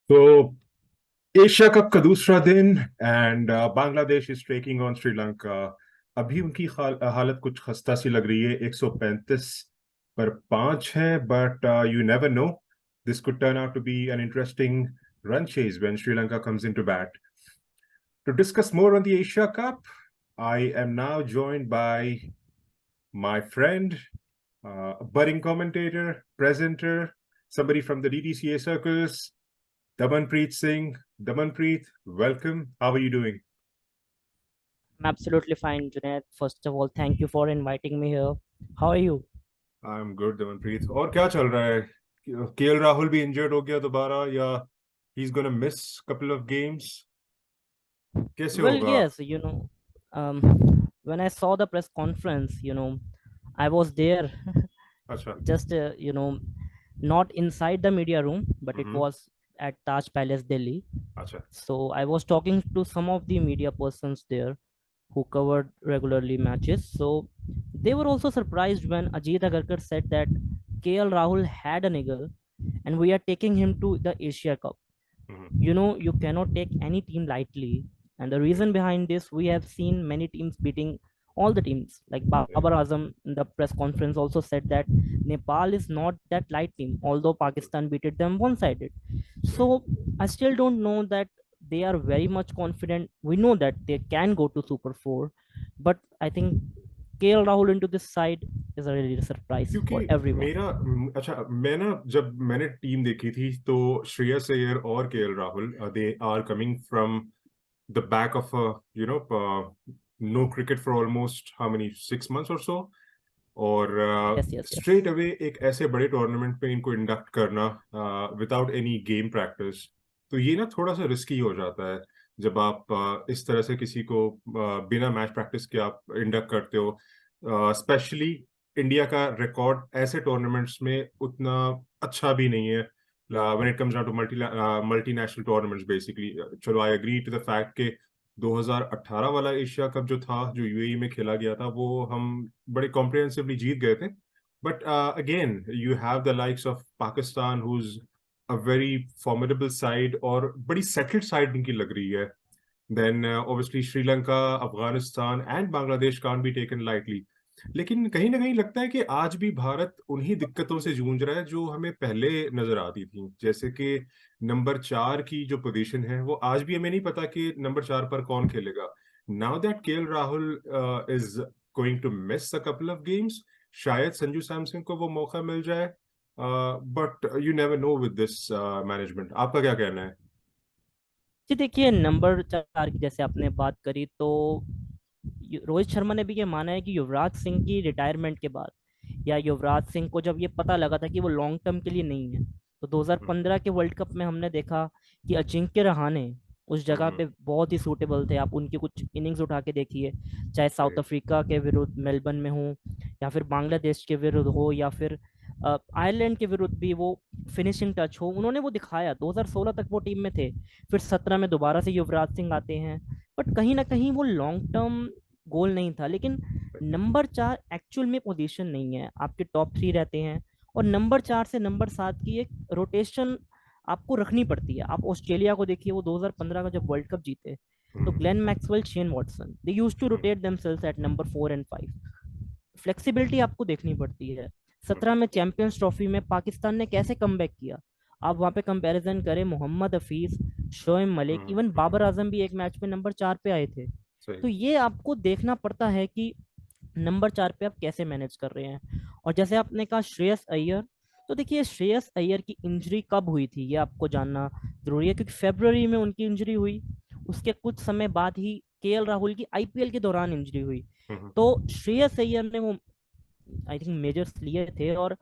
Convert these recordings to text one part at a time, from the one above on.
So Asia cup का दूसरा दिन and Bangladesh is taking on Sri Lanka. अभी उनकी हालत कुछ खस्ता सी लग रही है। 135 पर 5 है, but you never know, this could turn out to be an interesting run chase when Sri Lanka comes into bat. To discuss more on the Asia Cup, I am now joined by my friend, budding commentator, presenter, somebody from the DDCA circles, Damanpreet Singh. Damanpreet, welcome. How are you doing? I'm absolutely fine, Junaid. First of all, thank you for inviting me here. How are you? I'm good, Damanpreet. और क्या चल रहा है? KL Rahul भी injured हो गया दोबारा, या he's gonna miss couple of games? कैसे Well, होगा? yes, when I saw the press conference, I was there, अच्छा. just, not inside the media room, but it hmm. was at Taj Palace, Delhi. अच्छा. So I was talking to some of the media persons there who covered regularly matches. So they were also surprised when Ajit Agarkar said that KL Rahul had an eagle and we are taking him to the Asia Cup. Hmm. You cannot take any team lightly, and the reason behind this, we have seen many teams beating all the teams. Like Babar Azam in the press conference also said that Nepal is not that light team, although Pakistan beat them one-sided. So I still don't know that they are very much confident. We know that they can go to Super 4, but I think KL Rahul into this side is a really surprise क्योंकि for everyone. मेरा अच्छा, मैं ना जब मैंने team देखी थी तो श्रेयस अय्यर और KL Rahul, they are coming from the back of no cricket for almost how many 6 months और सो, और Yes, yes, yes. Straight away एक ऐसे बड़े टूर्नामेंट पे इनको इंडक्ट करना विदाउट एनी गेम प्रैक्टिस, तो ये ना थोड़ा सा रिस्की हो जाता है जब आप इस तरह से किसी को बिना मैच प्रैक्टिस के आप इंडक्ट करते हो। स्पेशली इंडिया का रिकॉर्ड ऐसे टूर्नामेंट्स में उतना अच्छा भी नहीं है when it comes down to multinational tournaments basically. चलो, I agree to the fact के 2018 वाला एशिया कप जो था, जो यूएई में खेला गया था, वो हम बड़े कॉम्प्रिहेंसिवली जीत गए थे। But again you have the likes of Pakistan, who is a very formidable side और बड़ी सेटल्ड साइड उनकी लग रही है। Then obviously Sri Lanka, Afghanistan and Bangladesh can't be taken lightly. लेकिन कहीं ना कहीं लगता है कि आज भी भारत उन्हीं दिक्कतों से जूझ रहा है जो हमें पहले नजर आती थी, जैसे कि नंबर 4 की जो पोजीशन है, वो आज भी हमें नहीं पता कि नंबर 4 पर कौन खेलेगा। Now that KL Rahul is going to miss a couple of games, शायद संजू सैमसन को वो मौका मिल जाए, but you never know with this management. आपका क्या कहना है? जी देखिए, नंबर 4 की जैसे आपने बात करी, तो रोहित शर्मा ने भी ये माना है कि युवराज सिंह की रिटायरमेंट के बाद, या युवराज सिंह को जब ये पता लगा था कि वो लॉन्ग टर्म के लिए नहीं है, तो 2015 के वर्ल्ड कप में हमने देखा कि अजिंक्य रहाणे उस जगह पे बहुत ही सूटेबल थे। आप उनकी कुछ इनिंग्स उठा के देखिए, चाहे साउथ अफ्रीका के विरुद्ध मेलबर्न में हो, या फिर बांग्लादेश के विरुद्ध हो, या फिर आयरलैंड के विरुद्ध भी वो फिनिशिंग टच हो, उन्होंने वो दिखाया। 2016 तक वो टीम में थे, फिर 17 में दोबारा से युवराज सिंह आते हैं, बट कहीं ना कहीं वो लॉन्ग टर्म गोल नहीं था। लेकिन नंबर 4 एक्चुअल में पोजीशन नहीं है, आपके टॉप 3 रहते हैं, और नंबर 4 से नंबर 7 की एक रोटेशन आपको रखनी पड़ती है। आप ऑस्ट्रेलिया को देखिए, वो 2015 का जब वर्ल्ड कप जीते, तो Glenn Maxwell, Shane Watson, they used to rotate themselves at number 4 and 5। Flexibility आपको देखनी पड़ती है। 17 में चैंपियंस ट्रॉफी में पाकिस्तान ने कैसे कमबैक किया, आप वहां पे कंपैरिजन करें, मोहम्मद हफीज, शोएब मलिक, इवन बाबर आजम भी एक मैच में नंबर 4 पे आए थे। सही. तो ये आपको देखना पड़ता है कि नंबर 4 पे आप कैसे मैनेज कर रहे हैं। और जैसे आपने कहा श्रेयस अय्यर, तो देखिए श्रेयस अय्यर की इंजरी कब हुई थी ये आपको जानना जरूरी है, क्योंकि फरवरी में उनकी इंजरी हुई, उसके कुछ समय बाद ही केएल राहुल की आईपीएल के दौरान इंजरी हुई। तो श्रेयस अय्यर ने वो आई थिंक मेजर्स लिए थे, और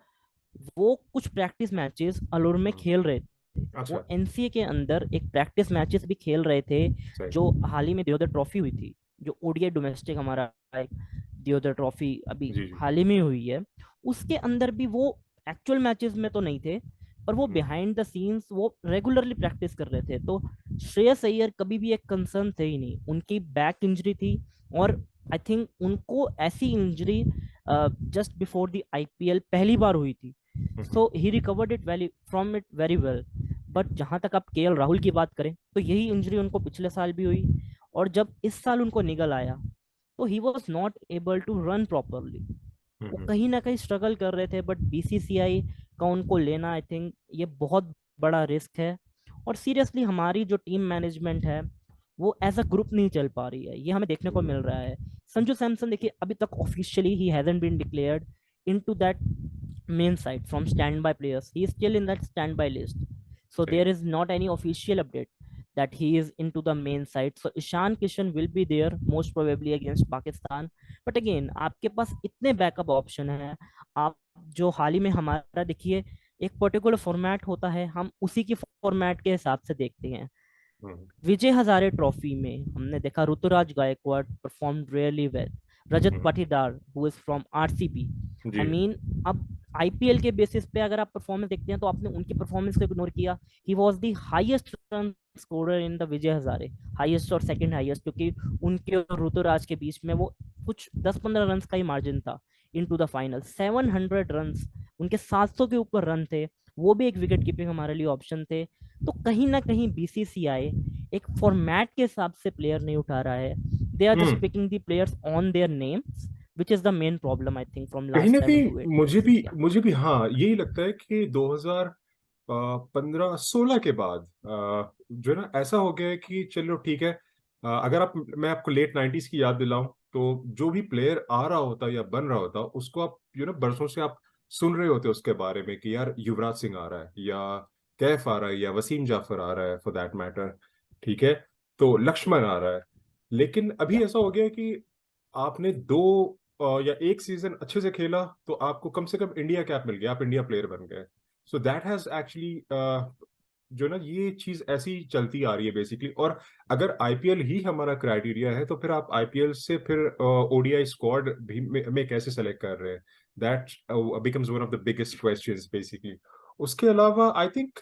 वो कुछ प्रैक्टिस मैचेस अलुर में खेल रहे थे। वो अच्छा. एनसीए के अंदर एक प्रैक्टिस मैचेस भी खेल रहे थे, सही. जो हाल ही में दियोदर ट्रॉफी हुई थी, जो ओडीआई डोमेस्टिक हमारा एक दियोदर ट्रॉफी अभी जी जी. हाल ही में हुई है, उसके अंदर भी वो एक्चुअल मैचेस में तो नहीं थे, पर वो बिहाइंड द सीन्स वो रेगुलरली प्रैक्टिस कर रहे थे। तो श्रेयस अय्यर कभी भी एक कंसर्न थे ही नहीं, उनकी बैक इंजरी थी, और आई थिंक उनको ऐसी injury just before the IPL पहली बार हुई थी। So he recovered it very from it very well. But जहां तक आप केएल राहुल की बात करें तो यही इंजरी उनको पिछले साल भी हुई, और जब इस साल उनको निकल आया तो he was not able to run properly. वो हम्म, कहीं ना कहीं स्ट्रगल कर रहे थे, बट बीसीसीआई का उनको लेना, आई थिंक ये बहुत बड़ा रिस्क है। और सीरियसली हमारी जो टीम मैनेजमेंट है वो एज अ ग्रुप नहीं चल पा रही है, ये हमें देखने को मिल हम्म, रहा है। संजू सैमसन देखिए अभी तक officially he hasn't been declared into that main side from standby players. He is still in that standby list. So सही। there is not any official update that he is into the main side. So Ishan Kishan will be there most probably against Pakistan. But again, आपके पास इतने backup option हैं। आप जो हाल ही में हमारा देखिए, एक पर्टिकुलर फॉर्मेट होता है, हम उसी की फॉर्मेट के हिसाब से देखते हैं। हम्म, विजय हजारे ट्रॉफी में हमने देखा Ruturaj Gaikwad performed really well, Rajat hmm, Patidar who is from RCB. जी। आई मीन अब आईपीएल के बेसिस पे अगर आप परफॉर्मेंस देखते हैं तो आपने उनकी परफॉर्मेंस को इग्नोर किया। He was the highest run scorer in the Vijay Hazare, highest और सेकंड हाईएस्ट, क्योंकि उनके और ऋतुराज के बीच में वो कुछ 10-15 रन का ही मार्जिन था। इनटू द फाइनल 700 रन, उनके 700 के ऊपर रन थे, वो भी एक विकेट कीपिंग हमारे लिए ऑप्शन थे। तो कहीं ना कहीं बीसीसीआई एक फॉर्मेट के हिसाब से प्लेयर नहीं उठा रहा है। They are just hmm, picking the players on their names, which is the main problem I think from कहीं last ना 7 to 8 कहीं मुझे years. भी Yeah. मुझे भी हाँ यही लगता है कि 2015-16 के बाद जो है ना ऐसा हो गया है कि चलो ठीक है। अगर आप मैं आपको लेट 90s की याद दिलाऊं तो जो भी प्लेयर आ रहा होता या बन रहा होता उसको आप बरसों से आप सुन रहे होते उसके बारे में कि यार युवराज सिंह आ रहा है या कैफ आ रहा है या वसीम जाफर आ रहा है फॉर दैट मैटर। ठीक है, तो लक्ष्मण आ रहा है। लेकिन Yeah. अभी ऐसा हो गया है कि आपने दो या एक सीजन अच्छे से खेला तो आपको कम से कम इंडिया कैप मिल गया, आप इंडिया प्लेयर बन गए। सो दैट हैज एक्चुअली जो ना ये चीज ऐसी चलती आ रही है बेसिकली। और अगर आईपीएल ही हमारा क्राइटेरिया है तो फिर आप आईपीएल से फिर ओडीआई स्क्वाड भी में कैसे सेलेक्ट कर रहे हैं? That becomes one of the biggest questions basically. उसके अलावा आई थिंक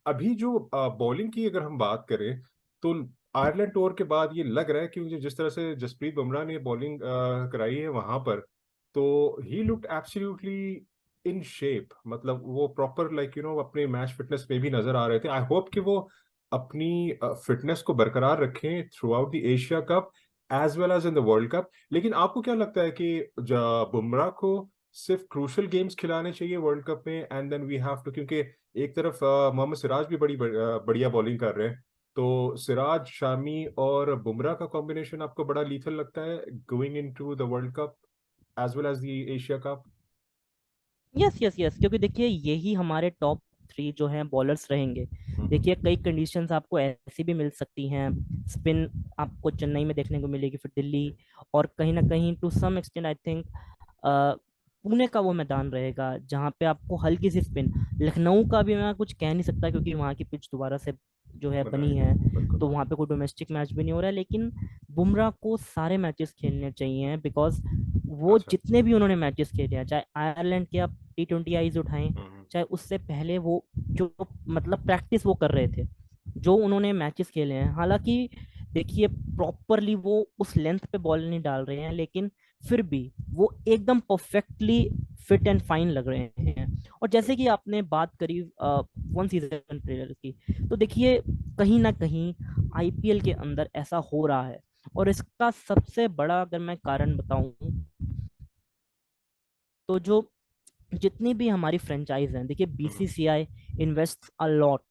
अभी जो बॉलिंग की अगर हम बात करें तो आयरलैंड टूर के बाद ये लग रहा है कि मुझे जिस तरह से जसप्रीत बुमराह ने बॉलिंग कराई है वहां पर, तो he looked absolutely in shape. मतलब वो प्रॉपर लाइक अपने मैच फिटनेस पे भी नजर आ रहे थे। आई होप कि वो अपनी फिटनेस को बरकरार रखें throughout the Asia cup as well as in the world cup. लेकिन आपको क्या लगता है कि बुमराह को सिर्फ क्रूशल गेम्स खिलाने चाहिए वर्ल्ड कप में and then we have to, क्योंकि एक तरफ मोहम्मद सिराज भी बढ़िया बॉलिंग कर रहे हैं, तो सिराज शामी और बुमराह का कॉम्बिनेशन आपको बड़ा लीथल लगता है going into the world cup as well as the Asia cup? Yes yes yes, क्योंकि देखिए यही हमारे टॉप 3 जो हैं बॉलर्स रहेंगे। हम्म, देखिए कई कंडीशंस आपको ऐसी भी मिल सकती हैं, स्पिन आपको चेन्नई में देखने को मिलेगी, फिर दिल्ली, और कहीं ना कहीं to some extent I think Pune का वो मैदान रहेगा जहाँ पे आपको हल्की सी स्पिन। लखनऊ का भी मैं कुछ कह नहीं सकता क्योंकि वहाँ की पिच दोबारा से जो है बनी बनाएंगे है, बिल्कुल। तो वहाँ पे कोई डोमेस्टिक मैच भी नहीं हो रहा है। लेकिन बुमराह को सारे मैचेस खेलने चाहिए, बिकॉज वो अच्छा। जितने भी उन्होंने मैचेस खेले हैं, चाहे आयरलैंड के आप T20 आईज उठाएं, हम्म, चाहे उससे पहले वो जो मतलब प्रैक्टिस वो कर रहे थे, जो उन्होंने मैचेस खेले हैं, हालांकि देखिए प्रॉपरली वो उस लेंथ पे बॉल नहीं डाल रहे हैं, लेकिन फिर भी वो एकदम परफेक्टली फिट एंड फाइन लग रहे हैं। और जैसे कि आपने बात करी वन सीजन प्लेयर की, तो देखिए कहीं ना कहीं आईपीएल के अंदर ऐसा हो रहा है, और इसका सबसे बड़ा अगर मैं कारण बताऊं तो जो जितनी भी हमारी फ्रेंचाइज हैं, देखिए hmm, BCCI invest a lot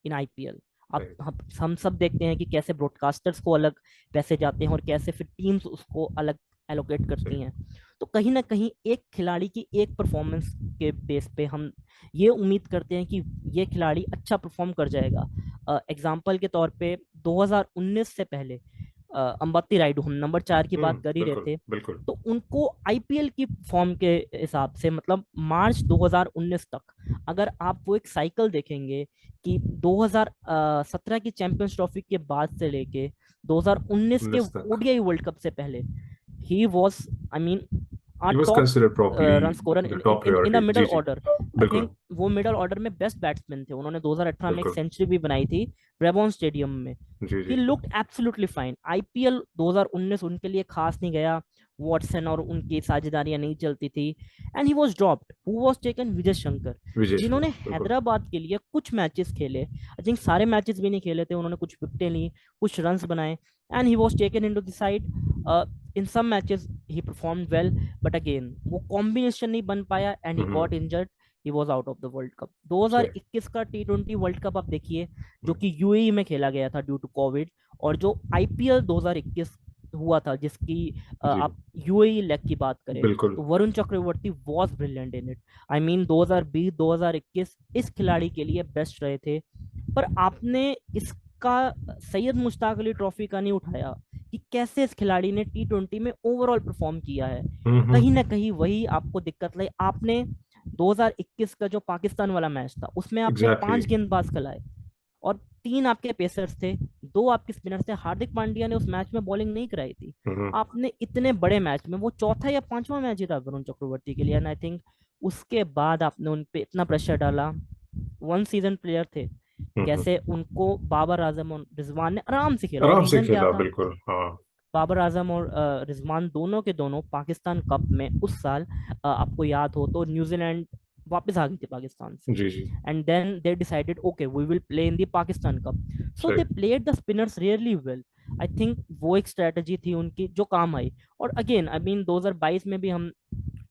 in IPL. अब राइट। हम सब देखते हैं कि कैसे ब्रॉडकास्टर्स को अलग पैसे जाते हैं और कैसे फिर टीम्स उसको अलग एलोकेट करती सही। हैं। तो कहीं ना कहीं एक खिलाड़ी की एक परफॉर्मेंस के बेस पे हम ये उम्मीद करते हैं कि ये खिलाड़ी अच्छा परफॉर्म कर जाएगा। एग्जाम्पल के तौर पे 2019 से पहले अंबत्ती रायडू, हम नंबर 4 की बात कर ही रहे बिल्कुल थे, बिल्कुल। तो उनको आईपीएल की फॉर्म के हिसाब से मतलब मार्च 2019 तक अगर आप वो एक साइकिल देखेंगे कि 2017 की चैंपियंस ट्रॉफी के बाद से लेके 2019 के 19 तक ओडीआई वर्ल्ड कप से पहले, he was I mean he was top considered properly run scorer the in top in in the priority. Middle जी जी ऑर्डर। आई बिल्कुल थिंक वो मिडल ऑर्डर में बेस्ट बैट्समैन थे, उन्होंने 2018 में एक बिल्कुल। सेंचुरी भी बनाई थी ब्रेबॉन स्टेडियम में। जी ही जी। Looked absolutely fine. आईपीएल 2019 उनके लिए खास नहीं गया, वॉटसन और उनकी साझेदारियां नहीं चलती थी, and he was dropped. Who was taken? Vijay Shankar, Vijay जिन्होंने शंकर बिल्कुल। हैदराबाद के लिए कुछ मैचेस खेले, आई थिंक सारे मैचेस भी नहीं खेले थे, उन्होंने कुछ विकेटें ली, कुछ रन्स बनाए, and he was taken into the side. In some matches he performed well, but again वो कॉम्बिनेशन नहीं बन पाया and he hmm. Got injured. He was out of the world cup. सही। 2021 का T20 वर्ल्ड कप आप देखिए, जो हम्म, कि यूएई में खेला गया था ड्यू टू कोविड, और जो आईपीएल 2021 हुआ था, जिसकी जी आप यूएई लेग की बात करें, बिल्कुल। तो Varun Chakravarthy was brilliant in it. I mean 2020 2021 इस खिलाड़ी के लिए बेस्ट रहे थे। पर आपने इसका सैयद मुश्ताक अली ट्रॉफी का नहीं उठाया कि कैसे इस खिलाड़ी ने T20 में ओवरऑल परफॉर्म किया है। कहीं ना हम्म। कहीं वही आपको दिक्कत लाई। आपने 2021 का जो पाकिस्तान वाला मैच था, उसमें आपने एग्जैक्टली। 5 गेंदबाज खिलाए और 3 आपके पेसर्स थे, 2 आपके स्पिनर थे। हार्दिक पांड्या ने उस मैच में बॉलिंग नहीं कराई थी। हम्म। आपने इतने बड़े मैच में, वो चौथा या पांचवा मैच ही था वरुण चक्रवर्ती के लिए, एंड आई थिंक उसके बाद आपने उन पे इतना प्रेशर डाला। वन सीजन प्लेयर थे, हम्म। कैसे उनको बाबर आजम और रिजवान ने आराम से खेला, और आराम से रीजन क्या खेला था? बिल्कुल हाँ। बाबर आजम और रिजवान दोनों के दोनों पाकिस्तान कप में उस साल, आपको याद हो तो, न्यूजीलैंड वापस आ गई थी पाकिस्तान से, जी जी। And then they decided okay we will play in the Pakistan cup, so they सही। Played the spinners rarely well. I think वो एक स्ट्रेटजी थी उनकी जो काम आई। और अगेन आई मीन 2022 में भी हम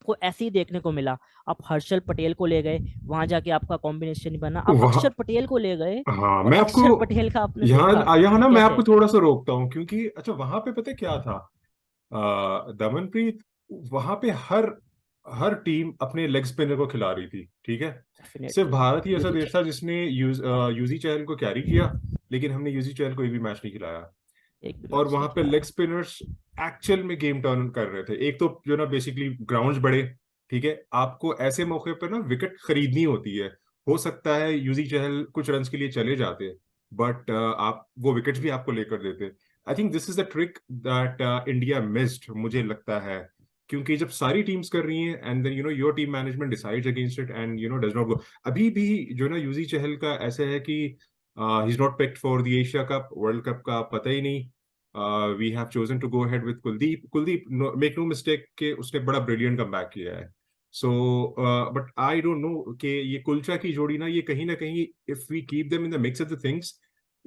को ऐसे ही देखने को मिला। आप हर्षल पटेल को ले गए, वहां जाके आपका कॉम्बिनेशन नहीं बना। आप वहाँ अक्षर पटेल को ले गए, हाँ और मैं आपको अक्षर पटेल का आपने देखा यहाँ यहाँ कि ना मैं आपको कैसे। थोड़ा सा रोकता हूँ क्योंकि अच्छा वहां पे पता है क्या था। दमनप्रीत, वहां पे हर हर टीम अपने लेग स्पिनर को खिला रही थी ठीक है। सिर्फ डेफिनेटली भारत ही ऐसा यूजी देश था चहल, जिसने यूजी चहल को कैरी किया, लेकिन हमने यूजी चहल को एक भी मैच नहीं खिलाया। एक भी और मैच वहां नहीं पे लेग खिलाया। स्पिनर्स एक्चुअल में गेम टर्न कर रहे थे। एक तो जो ना बेसिकली ग्राउंड्स बड़े, ठीक है, आपको ऐसे मौके पर ना विकेट खरीदनी होती है। हो सकता है यूजी चहल कुछ रन्स के लिए चले जाते, बट आप वो विकेट्स भी आपको लेकर देते। आई think this is the trick that India missed, मुझे लगता है। क्योंकि जब सारी टीम्स कर रही हैं and then your team management decides against it and does not go. अभी भी जो ना यूजी चहल का ऐसा है कि he is not picked for the Asia cup, world cup का पता ही नहीं। We have chosen to go ahead with Kuldeep. Kuldeep, make no mistake के उसने बड़ा ब्रिलियंट कमबैक किया है। So but I don't know कि ये कुलचा की जोड़ी ना कहीं if we keep them in the mix of the things,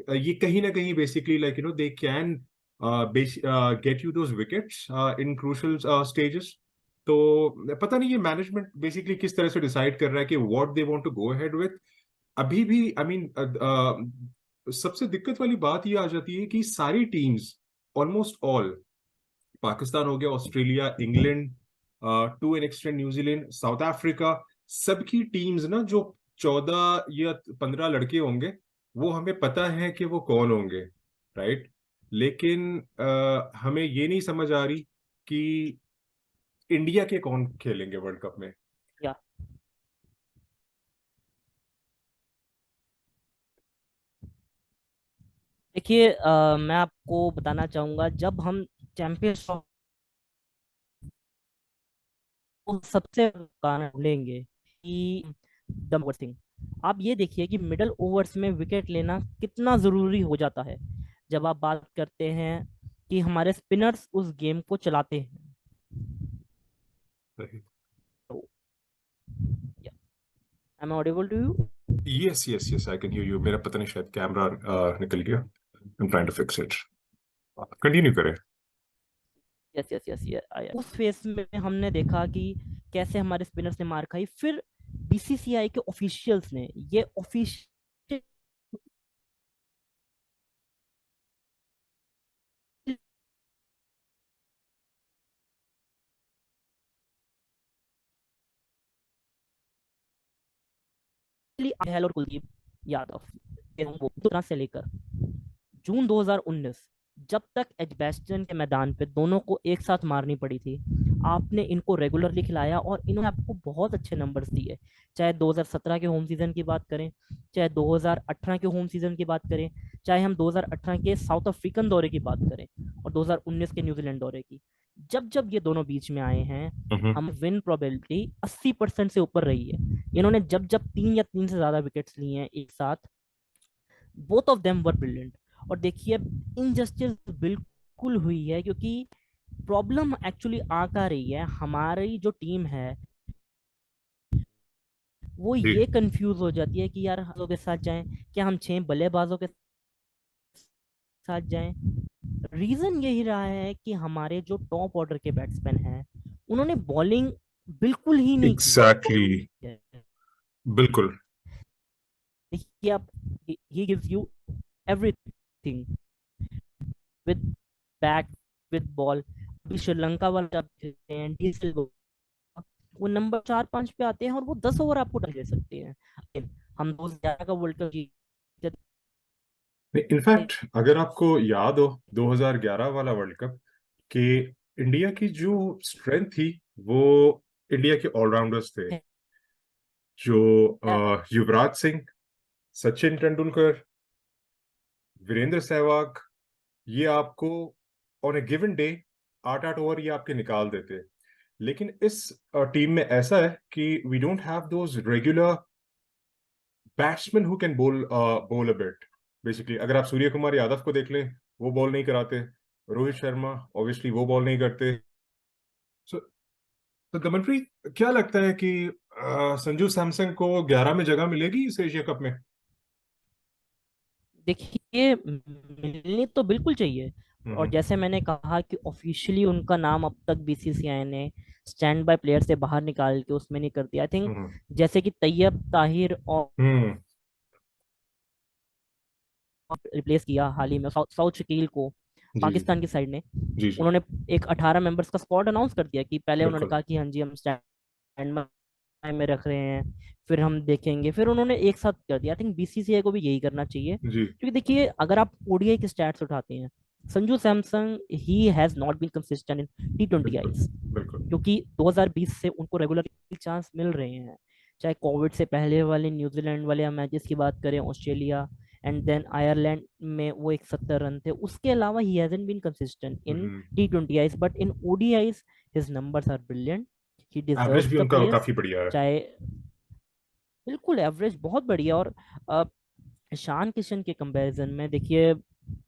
ये कहीं ना कहीं basically like they can get you those wickets in crucial stages. तो पता नहीं ये मैनेजमेंट बेसिकली किस तरह से डिसाइड कर रहा है कि what they want to go ahead with. अभी भी आई मीन सबसे दिक्कत वाली बात ये आ जाती है कि सारी टीम्स, ऑलमोस्ट ऑल, पाकिस्तान हो गया, Australia, England, to an extend New Zealand, South Africa, सबकी टीम्स ना जो 14 या 15 लड़के होंगे, वो हमें पता है कि वो कौन होंगे, राइट। लेकिन हमें ये नहीं समझ आ रही कि इंडिया के कौन खेलेंगे वर्ल्ड कप में। या देखिए, मैं आपको बताना चाहूंगा, जब हम चैंपियंस सबसे कारण ढूंढेंगे कि द सिंह, आप ये देखिए कि मिडल ओवर्स में विकेट लेना कितना जरूरी हो जाता है जब आप बात करते हैं कि हमारे स्पिनर्स उस गेम को चलाते हैं। तो I am audible to you? Yes yes yes, I can hear you. मेरा पता नहीं शायद कैमरा निकल गया। I am trying to fix it. Continue करें। यस यस यस यस, उस फेस में हमने देखा कि कैसे हमारे स्पिनर्स ने मार खाई। फिर बीसीसीआई के ऑफिशियल्स ने ये ऑफिशियल चहल और कुलदीप यादव, वो तरह से लेकर जून 2019, जब तक एजबेस्टन के मैदान पे दोनों को एक साथ मारनी पड़ी थी, आपने इनको रेगुलरली खिलाया और इन्होंने आपको बहुत अच्छे नंबर्स दिए। चाहे 2017 के होम सीजन की बात करें, चाहे 2018 के होम सीजन की बात करें, चाहे हम 2018 के साउथ अफ्रीकन दौरे की बात करें, और 2019 के न्यूजीलैंड दौरे की, जब जब ये दोनों बीच में आए हैं, हम विन प्रोबेबिलिटी 80% से ऊपर रही है। इन्होंने जब जब 3 या 3 से ज्यादा विकेट्स लिए हैं एक साथ, both of them were brilliant. और देखिए, इनजस्टिस बिल्कुल हुई है, क्योंकि प्रॉब्लम एक्चुअली आ क्या रही है, हमारी जो टीम है वो जी। ये कंफ्यूज हो जाती है कि यार हम लोग के साथ जाएं, क्या हम 6 बल्लेबाजों के साथ जाएं। रीजन यही रहा है कि हमारे जो टॉप ऑर्डर के बैट्समैन हैं उन्होंने बॉलिंग बिल्कुल ही नहीं की एग्जैक्टली। है। बिल्कुल। देखिए आप, he gives you everything with bat, with ball. अभी श्रीलंका वाला जब खेलते हैं डी सिल्वा, वो नंबर 4-5 पे आते हैं और वो 10 ओवर आपको डन दे सकते हैं। लेकिन हम 2011 का वर्ल्ड कप जीते थे। इनफैक्ट अगर आपको याद हो 2011 वाला वर्ल्ड कप के इंडिया की जो स्ट्रेंथ थी वो इंडिया के ऑलराउंडर्स थे, जो युवराज सिंह, सचिन तेंदुलकर, वीरेंद्र सहवाग, ये आपको on A given day 8-8 over ये आपके निकाल देते। लेकिन इस टीम में ऐसा है कि we don't have those regular batsman who can bowl a bit. Basically अगर आप सूर्य कुमार यादव को देख लें, वो बॉल नहीं कराते। रोहित शर्मा ऑब्वियसली वो बॉल नहीं करते। सो तो दमनप्रीत, क्या लगता है कि संजू सैमसन को 11 में जगह मिलेगी इस एशिया कप में? देखिए मिलनी तो बिल्कुल चाहिए। और हम्म। जैसे मैंने कहा कि ऑफिशियली उनका नाम अब तक बीसीसीआई ने स्टैंड बाय प्लेयर से बाहर निकाल के उसमें नहीं कर दिया, आई थिंक। हम्म। जैसे कि तैयब ताहिर और हम्म। रिप्लेस किया हाल ही में साउथ शकील को जी जी पाकिस्तान की साइड ने, जी जी। उन्होंने एक 18 मेंबर्स का स्क्वाड अनाउंस कर दिया। कि पहले उन्होंने बिल्कुल। कहा कि हाँ जी हम स्टैंड में रख रहे हैं, फिर हम देखेंगे, फिर उन्होंने एक साथ कर दिया। आई थिंक बीसीसीआई को भी यही करना चाहिए, जी। क्योंकि देखिए अगर आप ओडीआई के स्टैट्स उठाते हैं, Sanju Samson he has not been consistent in टी20 बिल्कुल। आईज। बिल्कुल। क्योंकि 2020 से उनको रेगुलर चांस मिल रहे हैं, चाहे कोविड से पहले वाले न्यूजीलैंड वाले मैचेस की बात करें, ऑस्ट्रेलिया एंड देन आयरलैंड में वो 71 रन थे। उसके अलावा he hasn't been consistent in hmm. T20Is, but in ODIs his numbers are brilliant. He average deserves भी द उनका प्लेस। काफी बढ़िया है। चाहे बिल्कुल एवरेज बहुत बढ़िया। और अ, ईशान किशन के कंपैरिजन में देखिए,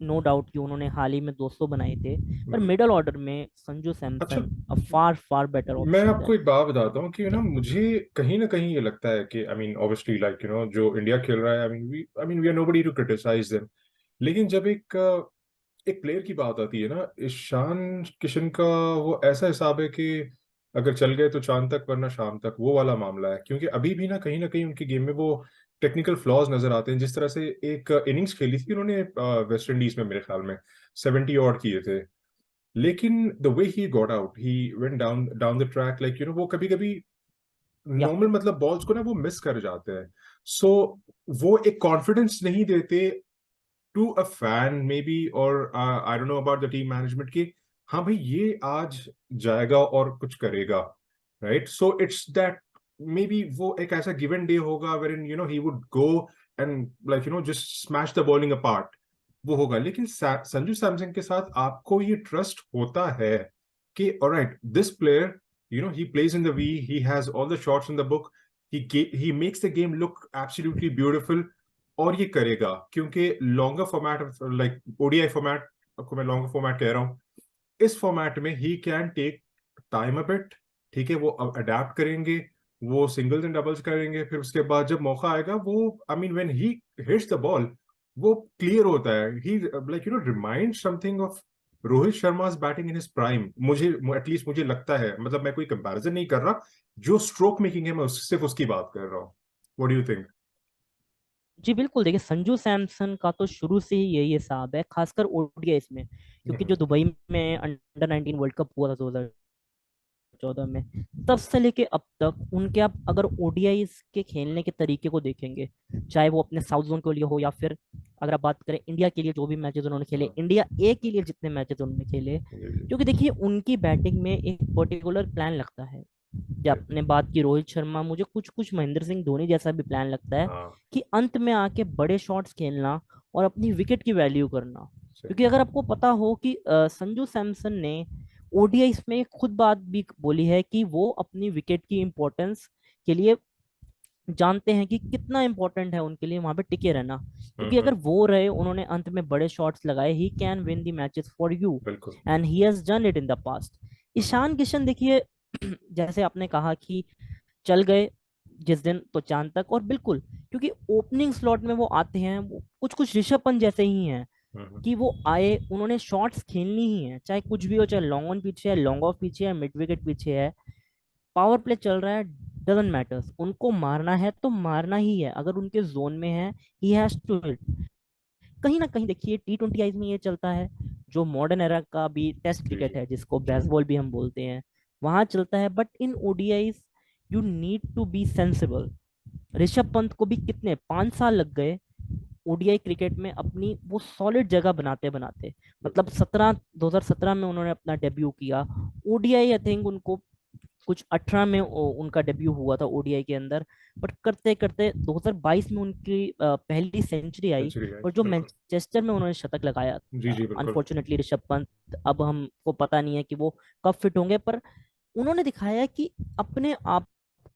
नो डाउट कि उन्होंने हाल ही में 200 बनाए थे, पर हम्म। मिडिल ऑर्डर में संजू अच्छा, सैमसन अ फार फार बेटर मैं ऑप्शन आपको देन। एक बात बताता हूँ कि मुझे कहीं ना कहीं ये लगता है कि आई मीन ऑब्वियसली लाइक जो इंडिया खेल रहा है, I mean we are nobody to criticise them. लेकिन जब एक प्लेयर की बात आती है ना, ईशान किशन का वो ऐसा हिसाब है कि अगर चल गए तो चांद तक वरना शाम तक, वो वाला मामला है। क्योंकि अभी भी ना कहीं उनकी गेम में वो टेक्निकल फ्लॉज नजर आते हैं। जिस तरह से एक इनिंग्स खेली थी उन्होंने वेस्ट इंडीज में, मेरे ख्याल में 70 ऑट किए थे। लेकिन the way he got out, he went down down the track, like वो कभी कभी या नॉर्मल मतलब बॉल्स को ना वो मिस कर जाते हैं। सो वो एक कॉन्फिडेंस नहीं देते to a fan may be, और I don't know about the team management की, हाँ भाई ये आज जाएगा और कुछ करेगा। Right, so it's that may be वो एक ऐसा गिवन डे होगा wherein he would go and like just smash the bowling apart, वो होगा। लेकिन संजू सैमसन के साथ आपको ये ट्रस्ट होता है कि alright this player he plays in the V, he has all the shots in the book, he makes the game look absolutely beautiful, और ये करेगा। क्योंकि longer format like ODI format, आपको मैं लॉन्गर फॉर्मेट कह रहा हूँ, इस फॉर्मेट में he can take time a bit. ठीक है, वो अब अडेप्ट करेंगे, वो सिंगल्स एंड डबल्स करेंगे, फिर उसके बाद जब मौका आएगा वो I mean when he hits the ball वो क्लियर होता है। He like remind something of Rohit Sharma's batting in his prime. मुझे एटलीस्ट मुझे लगता है, मतलब मैं कोई कंपैरिजन नहीं कर रहा, जो स्ट्रोक मेकिंग है मैं सिर्फ उसकी बात कर रहा हूँ। What do you think? जी बिल्कुल, देखिए संजू सैमसन का तो शुरू से ही यही हिसाब है, खासकर ओडीआईस में। क्योंकि जो दुबई में अंडर 19 वर्ल्ड कप हुआ था 2014 में, तब से लेके अब तक उनके, आप अगर ओडीआई के खेलने के तरीके को देखेंगे, चाहे वो अपने साउथ जोन के लिए हो या फिर अगर आप बात करें इंडिया के लिए, जो भी मैचेस उन्होंने खेले, इंडिया ए के लिए जितने मैचेस उन्होंने खेले, क्योंकि देखिए उनकी बैटिंग में एक पर्टिकुलर प्लान लगता है। जब आपने बात की रोहित शर्मा, मुझे कुछ कुछ महेंद्र सिंह धोनी जैसा भी प्लान लगता है हाँ, कि अंत में आके बड़े शॉट्स खेलना और अपनी विकेट की वैल्यू करना। सही। क्योंकि अगर आपको पता हो कि संजू सैमसन ने ओडीआई में खुद बात भी बोली है कि वो अपनी विकेट की इंपॉर्टेंस के लिए जानते हैं कि कितना इंपॉर्टेंट है उनके लिए वहां पे टिके रहना, क्योंकि हम्म। अगर वो रहे, उन्होंने अंत में बड़े शॉट्स लगाए, he can win the matches for you, बिल्कुल। And he has done it in the past. Hmm. Ishan Kishan देखिए, जैसे आपने कहा कि चल गए जिस दिन तो चांद तक, और बिल्कुल, क्योंकि ओपनिंग स्लॉट में वो आते हैं, वो कुछ कुछ ऋषभ पंत जैसे ही हैं, हम्म। कि वो आए, उन्होंने शॉट्स खेलनी ही है, चाहे कुछ भी हो, चाहे लॉन्ग ऑन पीछे है, लॉन्ग ऑफ पीछे है, मिड विकेट पीछे है, पावर प्ले चल रहा है, डजंट मैटर्स, उनको मारना है तो मारना ही है, अगर उनके जोन में है, ही हैज टू हिट। कहीं ना कहीं देखिए T20 में ये चलता है, जो मॉडर्न एरा का भी टेस्ट जी क्रिकेट जी। है जिसको बेसबॉल भी हम बोलते हैं, वहां चलता है, but in ODIs you need to be sensible. Rishabh Pant को भी कितने 5 साल लग गए ODI क्रिकेट में अपनी वो सॉलिड जगह बनाते बनाते, मतलब बिल्कुल। 2017 में उन्होंने अपना डेब्यू किया। ODI आई थिंक उनको कुछ 18 में उनका डेब्यू हुआ था ODI के अंदर, बट करते करते 2022 में उनकी पहली सेंचुरी आई, सेंचुरी है, और जो बिल्कुल। मैनचेस्टर में उन्होंने शतक लगाया। जी जी, बिल्कुल। अनफॉर्चुनेटली ऋषभ पंत, अब हमको पता नहीं है कि वो कब फिट होंगे, पर उन्होंने दिखाया कि अपने आप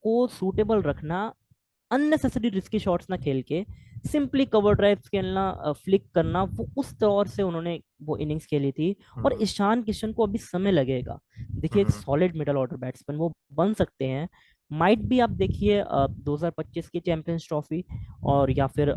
को सूटेबल रखना, अननेसेसरी रिस्की शॉट्स ना खेल के, सिंपली कवर ड्राइव्स खेलना, फ्लिक करना, वो उस तौर से उन्होंने वो इनिंग्स खेली थी। और हम्म। ईशान किशन को अभी समय लगेगा, देखिए एक हम्म। सॉलिड मिडल ऑर्डर बैट्समैन वो बन सकते हैं। माइट भी आप देखिए 2025 की चैंपियंस ट्रॉफी, और या फिर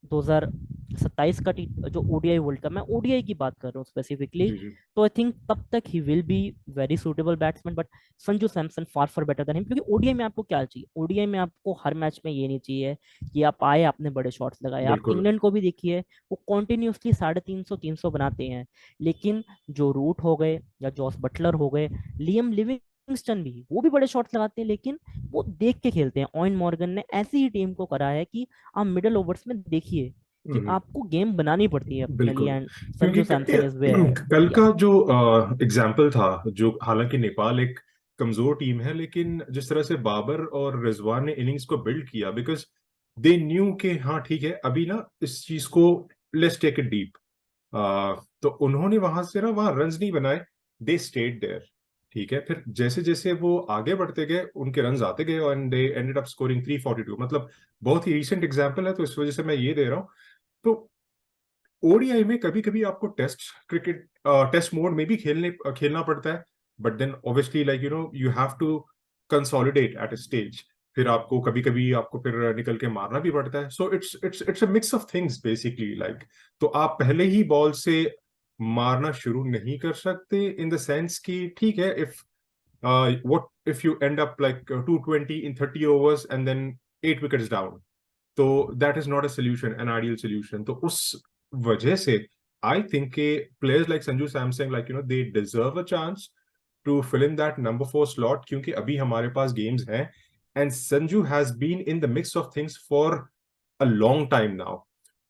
2027 का जो ODI वर्ल्ड कप, मैं ODI की बात कर रहा हूँ स्पेसिफिकली, जी जी। तो आई थिंक तब तक he will be very suitable batsman. But Sanju Samson far far better than him, क्योंकि ODI में आपको क्या चाहिए, ODI में आपको हर मैच में ये नहीं चाहिए कि आप आए आपने बड़े शॉट्स लगाए। आप बिल्कुल। इंग्लैंड को भी देखिए, वो कॉन्टिन्यूसली 350 बनाते हैं, लेकिन जो रूट हो गए या जॉस बटलर हो गए, लियम लिविंगस्टन भी, वो भी बड़े शॉट्स लगाते हैं, लेकिन वो देख के खेलते हैं। ऑयन मॉर्गन ने ऐसी ही टीम को करा है कि आप मिडल ओवर्स में देखिए कि हम्म। आपको गेम बनानी पड़ती है अपने लिए, बिल्कुल। एंड क्योंकि संजू सैमसन इज वेयर। कल या का जो एग्जाम्पल था, जो हालांकि नेपाल एक कमजोर टीम है, लेकिन जिस तरह से बाबर और रिजवान ने इनिंग्स को बिल्ड किया, बिकॉज दे न्यू कि हाँ ठीक है, अभी ना इस चीज को लेट्स टेक इट डीप। तो उन्होंने वहां से ना वहां रन्स नहीं बनाए, दे स्टेड देयर। ठीक है, फिर जैसे जैसे वो आगे बढ़ते गए उनके रन्स आते गए, and they ended up scoring 342, मतलब बहुत ही रीसेंट एग्जांपल है, तो इस वजह से मैं ये दे रहा हूँ। तो ओडीआई में कभी कभी आपको टेस्ट क्रिकेट, टेस्ट मोड में भी खेलना पड़ता है, but then obviously like you have to consolidate at a stage. फिर आपको कभी कभी आपको फिर निकल के मारना भी पड़ता है, so it's a mix of things basically like. तो आप पहले ही बॉल से मारना शुरू नहीं कर सकते, इन द सेंस कि ठीक है, if what if you end up like 220 in 30 overs and then 8 wickets down, तो that is not a solution, an ideal solution. तो उस वजह से आई थिंक के players like Sanju Samson, like they deserve a chance to fill in that number 4 slot, क्योंकि अभी हमारे पास गेम्स हैं, and Sanju has been in the mix of things for a long time now.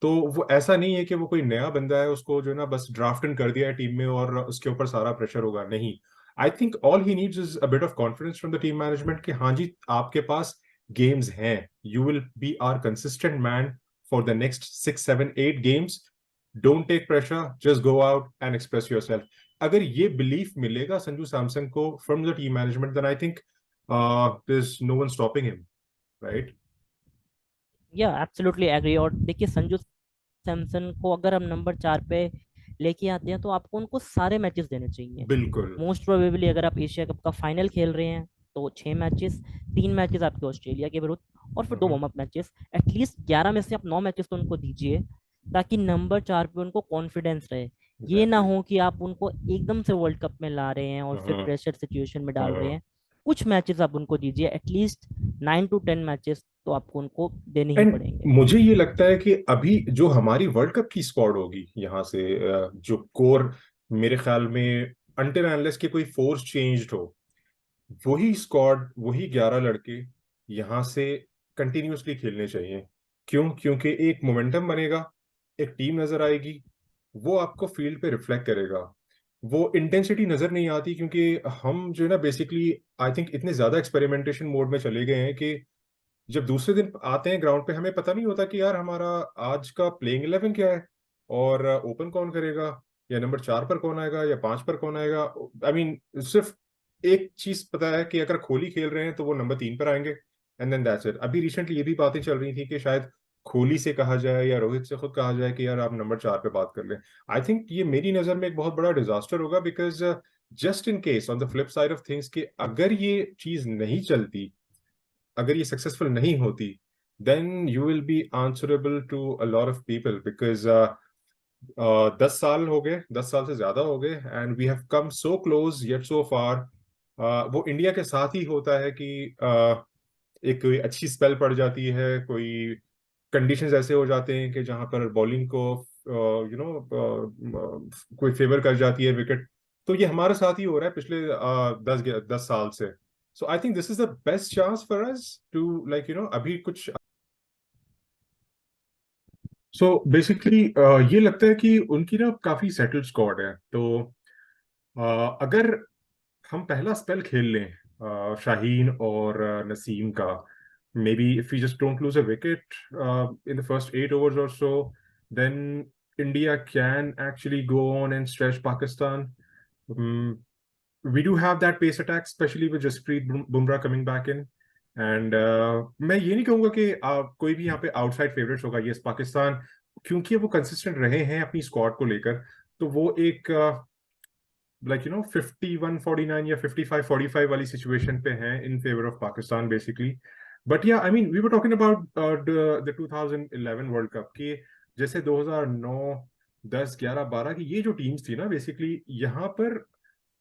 तो वो ऐसा नहीं है कि वो कोई नया बंदा है, उसको जो है ना बस ड्राफ्ट इन कर दिया है टीम में और उसके ऊपर सारा प्रेशर होगा, नहीं। I think all he needs is a bit of confidence from the team management कि हाँ जी, आपके पास games हैं, you will be our consistent man for the next 6 7 8 games. Don't take pressure, just go out and express yourself. अगर ये belief मिलेगा संजू सैमसन को from the team management, then I think there's no one stopping him, right? या absolutely agree. और देखिए संजू सैमसन को अगर हम नंबर 4 पे लेके आते हैं, तो आपको उनको सारे मैचेस देने चाहिए। बिल्कुल। मोस्ट प्रोबेबली अगर आप एशिया कप का फाइनल खेल रहे हैं, तो 6 मैचेस, 3 मैचेस आपके ऑस्ट्रेलिया के विरुद्ध, और फिर 2 वार्म अप मैचेस, एटलीस्ट 11 में से आप 9 मैचेस तो उनको दीजिए, ताकि नंबर 4 पे उनको कॉन्फिडेंस रहे। ये ना एग्जैक्टली। हो कि आप उनको एकदम से वर्ल्ड कप में ला रहे हैं और फिर प्रेशर सिचुएशन में डाल रहे हैं। कुछ मैचेस आप उनको दीजिए, एटलीस्ट 9 to 10 मैचेस तो आपको उनको देने ही एंड पड़ेंगे। मुझे ये लगता है कि अभी जो हमारी वर्ल्ड कप की स्क्वाड होगी यहाँ से, जो कोर, मेरे ख्याल में अनटिल अनलेस के कोई फोर्स चेंज्ड हो, वही स्क्वाड, वही 11 लड़के यहाँ से कंटिन्यूअसली खेलने चाहिए। क्यों? क्योंकि एक मोमेंटम बनेगा, एक टीम नजर आएगी, वो आपको फील्ड पे रिफ्लेक्ट करेगा। वो इंटेंसिटी नजर नहीं आती, क्योंकि हम जो है ना बेसिकली आई थिंक इतने ज्यादा एक्सपेरिमेंटेशन मोड में चले गए हैं कि जब दूसरे दिन आते हैं ग्राउंड पे, हमें पता नहीं होता कि यार हमारा आज का प्लेइंग 11 क्या है, और ओपन कौन करेगा, या नंबर 4 पर कौन आएगा, या 5 पर कौन आएगा। आई मीन सिर्फ एक चीज पता है कि अगर कोहली खेल रहे हैं तो वो नंबर 3 पर आएंगे, एंड देन दैट्स इट। अभी रिसेंटली ये भी बातें चल रही थी कि शायद कोहली से कहा जाए या रोहित से खुद कहा जाए कि यार आप नंबर 4 पे बात कर लें। आई थिंक ये मेरी नजर में एक बहुत बड़ा डिजास्टर होगा, because just in case on the flip side of things कि अगर ये चीज नहीं चलती, अगर ये सक्सेसफुल नहीं होती, then you will be answerable to a lot of people, because 10 साल हो गए, 10 साल से ज्यादा हो गए, and we have come so close yet so far. वो इंडिया के साथ ही होता है कि एक कोई अच्छी स्पेल पड़ जाती है, कोई कंडीशंस ऐसे हो जाते हैं कि जहां पर बॉलिंग को यू नो कोई फेवर कर जाती है विकेट। तो ये हमारे साथ ही हो रहा है पिछले 10 साल से। So I think this is the best chance for us to like you know अभी कुछ। सो बेसिकली ये लगता है कि उनकी ना काफी सेटल्ड स्क्वाड है। तो अगर हम पहला स्पेल खेल लें शाहीन और नसीम का, maybe if we just don't lose a wicket in the first 8 overs or so, then India can actually go on and stretch Pakistan. We do have that pace attack, especially with Jasprit Bumrah coming back in. And मैं ये नहीं कहूंगा कि कोई भी यहाँ पे outside favourites होगा। यस, पाकिस्तान क्योंकि वो कंसिस्टेंट रहे हैं अपनी स्क्वाड को लेकर, तो वो एक लाइक यू नो 51-49 या 55-45 वाली सिचुएशन पे हैं in favour of Pakistan basically. But या I mean we were talking about the 2011 world cup की, जैसे 2009, 10, 11, 12 की ये जो टीम्स थी ना, बेसिकली यहाँ पर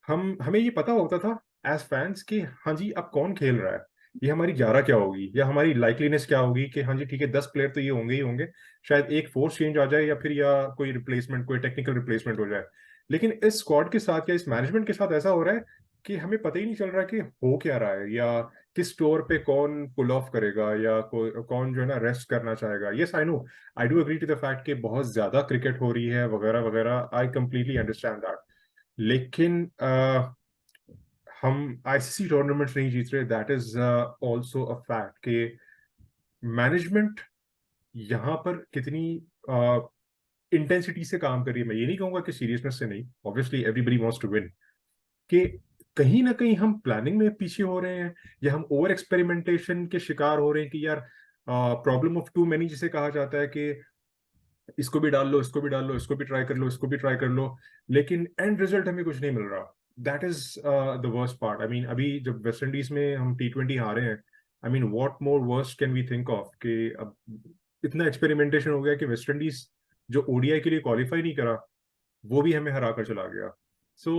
हम हमें ये पता होता था एज फैंस कि हाँ जी अब कौन खेल रहा है, ये हमारी 11 क्या होगी या हमारी लाइकलीनेस क्या होगी कि हाँ जी ठीक है 10 प्लेयर तो ये होंगे ही होंगे, शायद एक फोर्स चेंज आ जाए या फिर या कोई रिप्लेसमेंट, कोई टेक्निकल रिप्लेसमेंट हो जाए। लेकिन इस स्क्वाड के साथ या इस मैनेजमेंट के साथ ऐसा हो रहा है कि हमें पता ही नहीं चल रहा कि हो क्या रहा है, या किस स्टोर पे कौन पुल ऑफ करेगा या कौन जो है ना रेस्ट करना चाहेगा। Yes I know, I do agree to the fact कि बहुत ज्यादा क्रिकेट हो रही है वगैरह वगैरह, आई कंप्लीटली अंडरस्टैंड दैट। लेकिन हम आईसीसी टूर्नामेंट्स नहीं जीत रहे, that is also a fact कि मैनेजमेंट यहाँ पर कितनी इंटेंसिटी से काम कर रही है। मैं ये नहीं कहूंगा कि सीरियसनेस से नहीं, obviously everybody wants to win, कि कहीं ना कहीं हम प्लानिंग में पीछे हो रहे हैं या हम ओवर एक्सपेरिमेंटेशन के शिकार हो रहे हैं कि यार प्रॉब्लम ऑफ टू मेनी जिसे कहा जाता है कि इसको भी डाल लो, इसको भी डाल लो, इसको भी ट्राई कर लो, इसको भी ट्राई कर लो, लेकिन एंड रिजल्ट हमें कुछ नहीं मिल रहा। That is the worst part. I mean अभी जब वेस्ट इंडीज में हम T20 हारे हैं, I mean what more worst can we think of कि अब इतना एक्सपेरिमेंटेशन हो गया कि वेस्ट इंडीज जो ओडीआई के लिए क्वालिफाई नहीं करा, वो भी हमें हरा कर चला गया। सो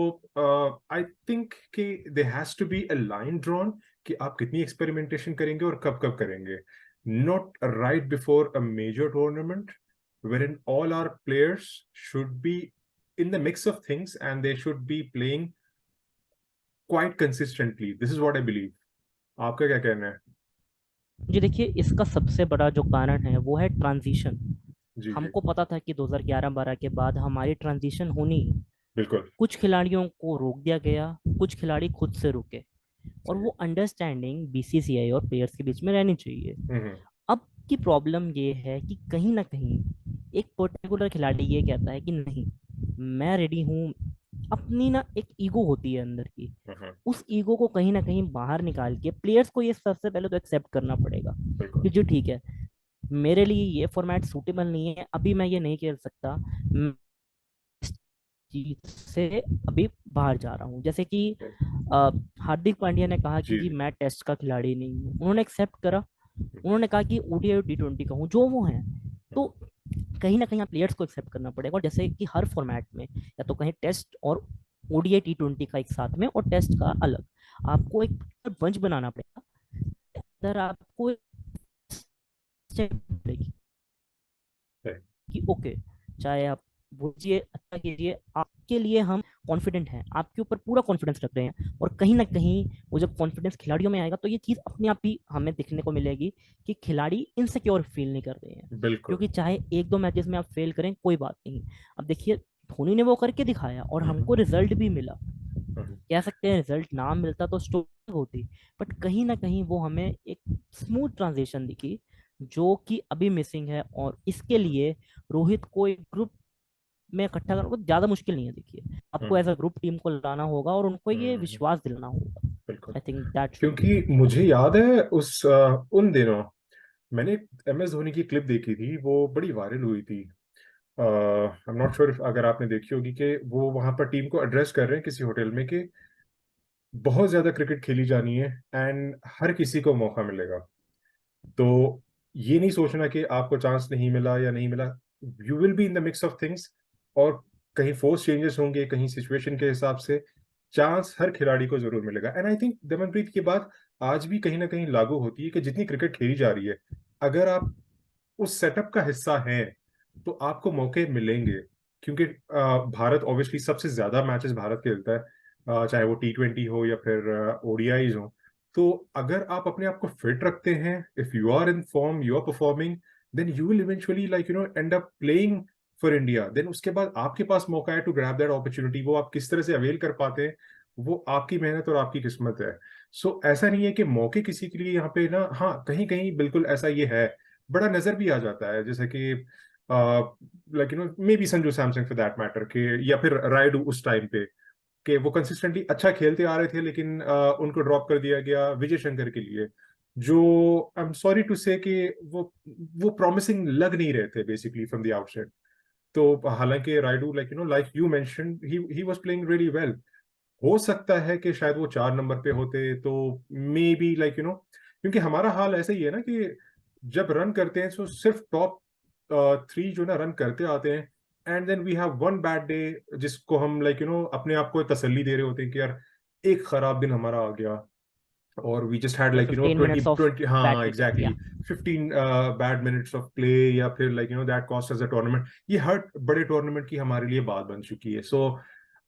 आई थिंक कि there has to be a line drawn कि आप कितनी एक्सपेरिमेंटेशन करेंगे और कब कब करेंगे, not right before a major tournament wherein all our players should be in the mix of things and they should be playing quite consistently. This is what I believe. आपका क्या कहना है? जी देखिए, इसका सबसे बड़ा जो कारण है वो है ट्रांजिशन। जी जी, हमको पता था कि 2011-12 के बाद हमारी ट्रांजिशन होनी है। बिल्कुल कुछ खिलाड़ियों को रोक दिया गया, कुछ खिलाड़ी खुद से रुके, और सही। वो अंडरस्टैंडिंग बीसीसीआई और प्लेयर्स के बीच में रहनी चाहिए। हम्म। अब की प्रॉब्लम ये है कि कहीं ना कहीं एक पर्टिकुलर खिलाड़ी ये कहता है कि नहीं, मैं रेडी हूँ। अपनी ना एक ईगो होती है अंदर की, हम्म। उस ईगो को कहीं ना कहीं बाहर निकाल के प्लेयर्स को ये सबसे पहले तो एक्सेप्ट करना पड़ेगा बिल्कुल। कि जो ठीक है, मेरे लिए ये फॉर्मेट सूटेबल नहीं है, अभी मैं ये नहीं खेल सकता, मैं इस चीज से अभी बाहर जा रहा हूँ। जैसे कि अ, हार्दिक पांड्या ने कहा कि जी जी जी। मैं टेस्ट का खिलाड़ी नहीं हूँ, उन्होंने एक्सेप्ट करा। उन्होंने कहा कि ओडीआई और T20 का हूँ, जो वो हैं। तो कहीं ना कहीं आप प्लेयर्स को एक्सेप्ट करना पड़ेगा, और जैसे कि हर फॉर्मेट में या तो कहीं टेस्ट और ओडीआई T20 का एक साथ में और टेस्ट का अलग, आपको एक बंच बनाना पड़ेगा। अगर आपको पड़ेगी सही। कि ओके, चाहे आप बुझिए अच्छा कीजिए, आपके लिए हम कॉन्फिडेंट हैं, आपके ऊपर पूरा कॉन्फिडेंस रख रहे हैं। और कहीं ना कहीं वो जब कॉन्फिडेंस खिलाड़ियों में आएगा तो ये चीज़ अपने आप ही हमें दिखने को मिलेगी कि खिलाड़ी इनसिक्योर फील नहीं कर रहे हैं। बिल्कुल। क्योंकि चाहे एक दो मैचेस में आप फेल करें कोई बात नहीं, अब देखिए धोनी ने वो करके दिखाया और हमको रिजल्ट भी मिला। हम्म। कह सकते हैं रिजल्ट ना मिलता तो स्टोरी होती, बट कहीं ना कहीं वो हमें एक स्मूथ ट्रांजिशन दिखी जो कि अभी मिसिंग है। और इसके लिए रोहित को एक ग्रुप में इकट्ठा करना कुछ ज्यादा मुश्किल नहीं है। देखिए आपको एज अ ग्रुप टीम को लाना होगा और उनको ये हम्म, विश्वास दिलाना होगा। बिल्कुल। I think that should be. क्योंकि मुझे याद है उन दिनों मैंने MS धोनी की क्लिप देखी थी, वो बड़ी वायरल हुई थी। आई एम नॉट श्योर अगर आपने देखी होगी कि वो वहां पर टीम को एड्रेस कर रहे हैं किसी होटल में कि बहुत ज्यादा क्रिकेट खेली जानी है एंड हर किसी को मौका मिलेगा। तो ये नहीं सोचना कि आपको चांस नहीं मिला या नहीं मिला। You will be in the mix of things, और कहीं फोर्स चेंजेस होंगे, कहीं सिचुएशन के हिसाब से चांस हर खिलाड़ी को जरूर मिलेगा। एंड आई थिंक दमनप्रीत की बात आज भी कहीं ना कहीं लागू होती है कि जितनी क्रिकेट खेली जा रही है, अगर आप उस सेटअप का हिस्सा हैं तो आपको मौके मिलेंगे। क्योंकि भारत ऑब्वियसली सबसे ज्यादा मैचेस भारत खेलता है, चाहे वो T20 हो या फिर ODIs हो। तो अगर आप अपने आप को फिट रखते हैं, if you are in form, you are performing, then you will eventually like end up playing for India. देन उसके बाद आपके पास मौका है टू ग्रैब दैट अपॉर्चुनिटी। वो आप किस तरह से अवेल कर पाते हैं, वो आपकी मेहनत और आपकी किस्मत है। सो ऐसा नहीं है कि मौके किसी के लिए यहाँ पे ना, हाँ कहीं कहीं बिल्कुल ऐसा ये है, बड़ा नजर भी आ जाता है, जैसे कि like may be Sanju Samson for that matter के, या फिर रायडू उस टाइम पे, कि वो कंसिस्टेंटली अच्छा खेलते आ रहे थे लेकिन उनको ड्रॉप कर दिया गया विजय शंकर के लिए, जो आई एम सॉरी टू से कि वो प्रॉमिसिंग लग नहीं रहे थे बेसिकली फ्रॉम द आउटसेट। तो हालांकि Rayudu like you mention, he was playing really well. हो सकता है कि शायद वो 4 नंबर पे होते तो मे बी क्योंकि हमारा हाल ऐसा ही है ना कि जब रन करते हैं तो सिर्फ टॉप 3 जो ना रन करते आते हैं, and then we have one bad day जिसको हम अपने आप को तसल्ली दे रहे होते हैं कि यार एक खराब दिन हमारा आ गया, और वी जस्ट हैड या 20 15 मिनट्स ऑफ 20, बैड हाँ क्रिकेट एग्जैक्टली, या 15 बैड मिनट्स ऑफ प्ले, या फिर that cost us a tournament. ये हर बड़े टूर्नामेंट की हमारे लिए बात बन चुकी है। सो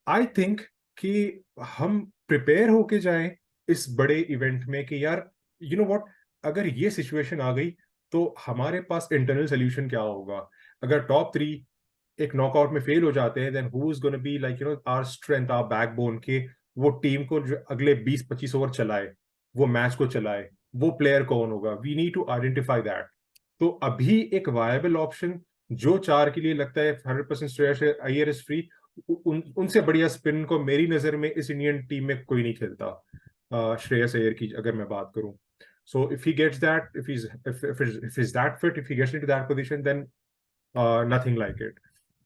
आई थिंक कि हम प्रिपेयर होके जाएं इस बड़े इवेंट में कि यार व्हाट, अगर ये सिचुएशन आ गई तो हमारे पास इंटरनल सोल्यूशन क्या होगा। अगर टॉप 3 एक नॉकआउट में फेल हो जाते हैं, then who is gonna be our strength, our backbone, के वो टीम को जो अगले 20-25 ओवर चलाए, वो मैच को चलाए, वो प्लेयर कौन होगा। We need to identify that. तो अभी एक वायबल ऑप्शन जो 4 के लिए लगता है 100% श्रेयस अय्यर इज फ्री, उनसे बढ़िया स्पिन को मेरी नजर में इस इंडियन टीम में कोई नहीं खेलता। श्रेयस अय्यर की अगर मैं बात करूं, so if he gets that, if is that fit, if he gets into that position, then nothing like it.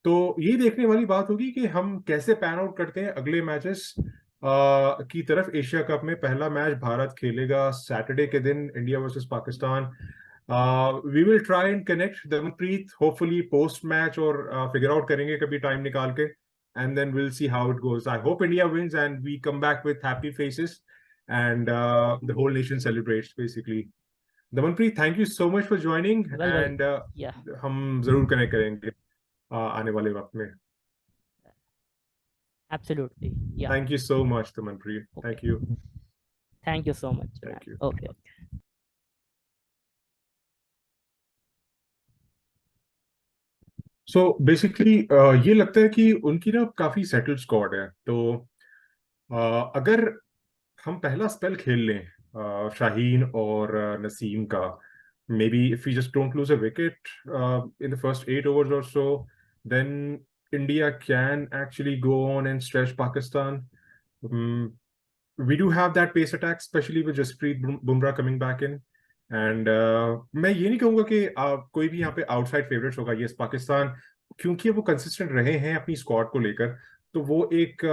तो ये देखने वाली बात होगी कि हम कैसे पैन आउट करते हैं अगले मैचेस की तरफ। एशिया कप में पहला मैच भारत खेलेगा सैटरडे के दिन, India versus Pakistan. We will try and connect Damanpreet hopefully post match, और फिगर आउट करेंगे कभी टाइम निकाल के, and then will see how it goes. I hope India wins and we come back with happy faces and the whole nation celebrates basically. Damanpreet, thank you so much for joining, well and yeah हम जरूर connect करेंगे आने वाले वक्त में। Absolutely या thank you so much Damanpreet, okay thank you. Thank you so much thank you. Man okay so basically ये लगता है कि उनकी ना काफी सेटल्ड स्क्वाड है। तो अगर हम पहला स्पेल खेल लें शाहीन और नसीम का, maybe if we just don't lose a wicket in the first 8 overs or so, then India can actually go on and stretch Pakistan. We do have that pace attack, especially with Jasprit Bumrah coming back in. And मैं ये नहीं कहूंगा कि कोई भी यहाँ पे outside favourites होगा। यस, पाकिस्तान क्योंकि वो कंसिस्टेंट रहे हैं अपनी स्क्वाड को लेकर, तो वो एक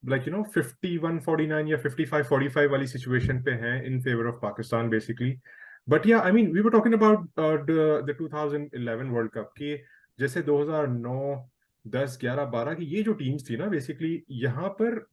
51-49 या 55-45 वाली सिचुएशन पे हैं in favour of Pakistan basically. But या I mean we were talking about the 2011 world cup की, जैसे 2009, 10, 11, 12 की ये जो टीम्स थी ना, बेसिकली यहाँ पर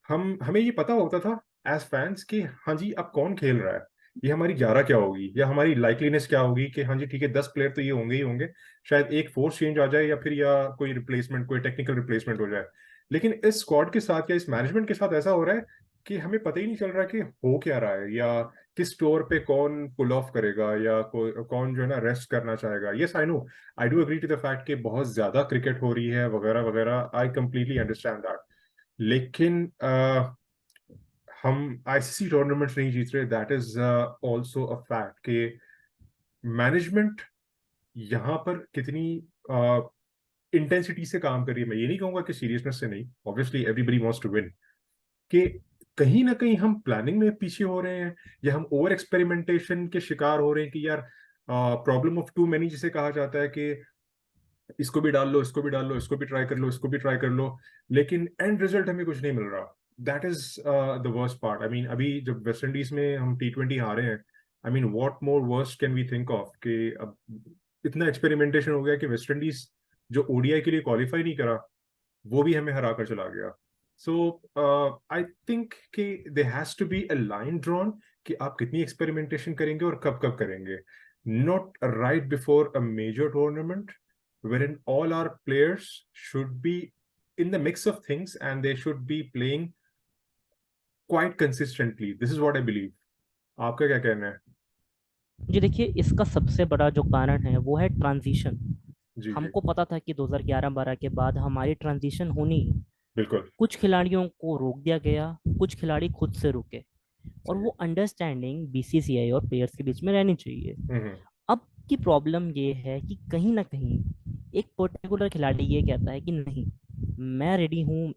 हमें ये पता होता था एज फैंस कि हाँ जी अब कौन खेल रहा है, ये हमारी 11 क्या होगी, या हमारी लाइकलीनेस क्या होगी कि हाँ जी ठीक है 10 प्लेयर तो ये होंगे ही होंगे, शायद एक फोर्स चेंज आ जाए या फिर या कोई रिप्लेसमेंट, कोई टेक्निकल रिप्लेसमेंट हो जाए। लेकिन इस स्क्वाड के साथ या इस मैनेजमेंट के साथ ऐसा हो रहा है कि हमें पता ही नहीं चल रहा कि हो क्या रहा है, या किस स्टोर पे कौन पुल ऑफ करेगा, या कौन जो है ना रेस्ट करना चाहेगा। Yes I know, I do agree to the fact कि बहुत ज्यादा क्रिकेट हो रही है वगैरह वगैरह, आई कंप्लीटली अंडरस्टैंड दैट। लेकिन हम ICC टूर्नामेंट्स नहीं जीत रहे, that is also a fact कि मैनेजमेंट यहाँ पर कितनी इंटेंसिटी से काम कर रही है। मैं ये नहीं कहूंगा कि सीरियसनेस से नहीं, obviously everybody wants to win, कि कहीं ना कहीं हम प्लानिंग में पीछे हो रहे हैं, या हम ओवर एक्सपेरिमेंटेशन के शिकार हो रहे हैं कि यार प्रॉब्लम ऑफ टू मेनी जिसे कहा जाता है, कि इसको भी डाल लो, इसको भी डाल लो, इसको भी ट्राई कर लो, इसको भी ट्राई कर लो, लेकिन एंड रिजल्ट हमें कुछ नहीं मिल रहा। That is the worst part. I mean अभी जब वेस्ट इंडीज में हम T20 हारे हैं, I mean what more worst can we think of, कि अब इतना एक्सपेरिमेंटेशन हो गया कि वेस्ट इंडीज जो ओडीआई के लिए क्वालिफाई नहीं करा, वो भी हमें हरा कर चला गया। सो आई थिंक कि there has to be a line drawn, कि आप कितनी एक्सपेरिमेंटेशन करेंगे और कब कब करेंगे, not right before a major tournament wherein all our players should be in the mix of things and they should be playing quite consistently. This is what I believe. आपका क्या कहना है? जी देखिए, इसका सबसे बड़ा जो कारण है वो है ट्रांजिशन। जी जी। हमको पता था कि 2011-12 के बाद हमारी ट्रांजिशन होनी है। बिल्कुल। कुछ खिलाड़ियों को रोक दिया गया, कुछ खिलाड़ी खुद से रुके, और सही। वो अंडरस्टैंडिंग बीसीसीआई और प्लेयर्स के बीच में रहनी चाहिए। हम्म। अब की प्रॉब्लम ये है कि कहीं ना कहीं एक पर्टिकुलर खिलाड़ी ये कहता है कि नहीं, मैं रेडी हूँ।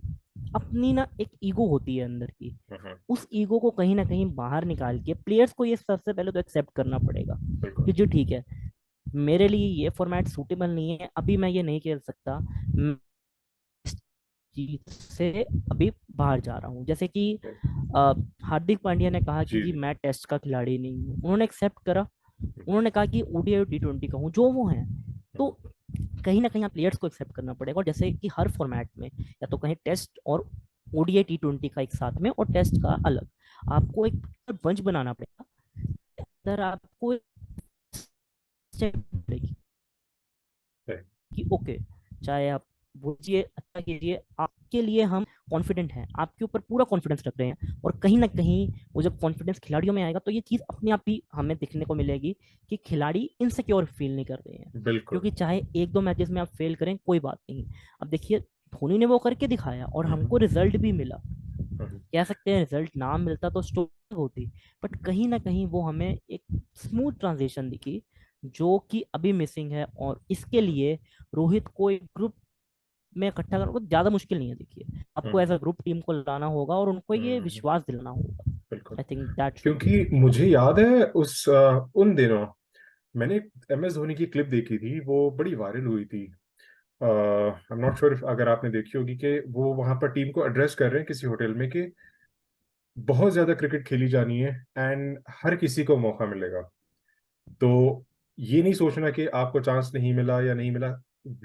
अपनी ना एक ईगो होती है अंदर की, हम्म। उस ईगो को कहीं ना कहीं बाहर निकाल के प्लेयर्स को ये सबसे पहले तो एक्सेप्ट करना पड़ेगा बिल्कुल। कि जी ठीक है, मेरे लिए ये फॉर्मेट सूटेबल नहीं है, अभी मैं ये नहीं खेल सकता, मैं इस चीज से अभी बाहर जा रहा हूँ। जैसे कि अ, हार्दिक पांड्या ने कहा कि जी जी जी। मैं टेस्ट का खिलाड़ी नहीं हूँ, उन्होंने एक्सेप्ट करा। उन्होंने कहा कि ओडीआई और T20 का हूँ, जो वो हैं। तो कहीं ना कहीं आप प्लेयर्स को एक्सेप्ट करना पड़ेगा, और जैसे कि हर फॉर्मेट में या तो कहीं टेस्ट और ओडीआई T20 का एक साथ में और टेस्ट का अलग, आपको एक बंच बनाना पड़ेगा। अगर आपको सही। कि ओके, चाहे आप बुझिए अच्छा कीजिए, आपके लिए हम कॉन्फिडेंट हैं, आपके ऊपर पूरा कॉन्फिडेंस रख रहे हैं। और कहीं ना कहीं वो जब कॉन्फिडेंस खिलाड़ियों में आएगा तो ये चीज़ अपने आप ही हमें दिखने को मिलेगी कि खिलाड़ी इनसिक्योर फील नहीं कर रहे हैं। बिल्कुल। क्योंकि चाहे एक दो मैचेस में आप फेल करें कोई बात नहीं, अब देखिए धोनी ने वो करके दिखाया और हमको रिजल्ट भी मिला। हम्म। कह सकते हैं रिजल्ट ना मिलता तो स्टोरी होती, बट कहीं ना कहीं वो हमें एक स्मूथ ट्रांजिशन दिखी जो कि अभी मिसिंग है। और इसके लिए रोहित को एक ग्रुप में इकट्ठा करना तो ज्यादा मुश्किल नहीं है। देखिए आपको as hmm. A group team को लाना होगा और उनको ये हम्म। विश्वास दिलाना होगा। बिल्कुल। I think that should be. क्योंकि मुझे याद है उन दिनों मैंने MS धोनी की क्लिप देखी थी, वो बड़ी वायरल हुई थी। आई एम नॉट श्योर अगर आपने देखी होगी, कि वो वहां पर टीम को एड्रेस कर रहे हैं किसी होटल में, कि बहुत ज्यादा क्रिकेट खेली जानी है एंड हर किसी को मौका मिलेगा। तो ये नहीं सोचना कि आपको चांस नहीं मिला या नहीं मिला,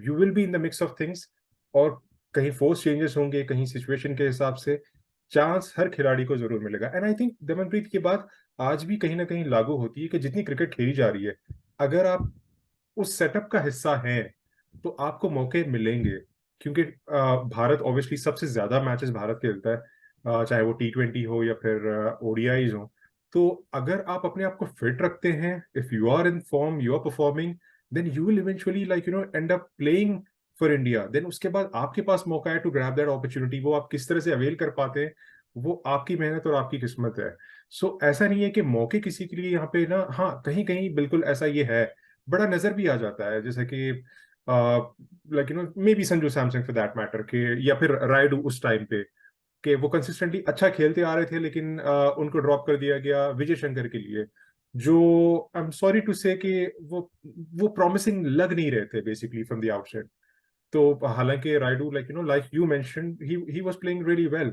you will be in the mix of things. और कहीं फोर्स चेंजेस होंगे, कहीं सिचुएशन के हिसाब से चांस हर खिलाड़ी को जरूर मिलेगा। एंड आई थिंक दमनप्रीत की बात आज भी कहीं ना कहीं लागू होती है, कि जितनी क्रिकेट खेली जा रही है, अगर आप उस सेटअप का हिस्सा हैं तो आपको मौके मिलेंगे। क्योंकि भारत ऑब्वियसली सबसे ज्यादा मैचेस भारत खेलता है, चाहे वो T20 हो या फिर ODIs हो। तो अगर आप अपने आप को फिट रखते हैं, if you are in form, you are performing, then you will eventually end up playing for India. देन उसके बाद आपके पास मौका है टू ग्रैब दैट अपॉर्चुनिटी। वो आप किस तरह से अवेल कर पाते हैं, वो आपकी मेहनत और आपकी किस्मत है। सो ऐसा नहीं है कि मौके किसी के लिए यहाँ पे ना, हाँ कहीं कहीं बिल्कुल ऐसा ये है, बड़ा नजर भी आ जाता है, जैसे कि may be Sanju Samson for that matter, के या फिर रायडू उस टाइम पे, कि वो कंसिस्टेंटली अच्छा खेलते आ रहे थे, लेकिन उनको ड्रॉप कर दिया गया विजय शंकर के लिए, जो आई एम सॉरी टू से कि वो प्रॉमिसिंग लग नहीं रहे थे बेसिकली फ्रॉम द आउटसेट। तो हालांकि Rayudu like you mention, he was playing really well.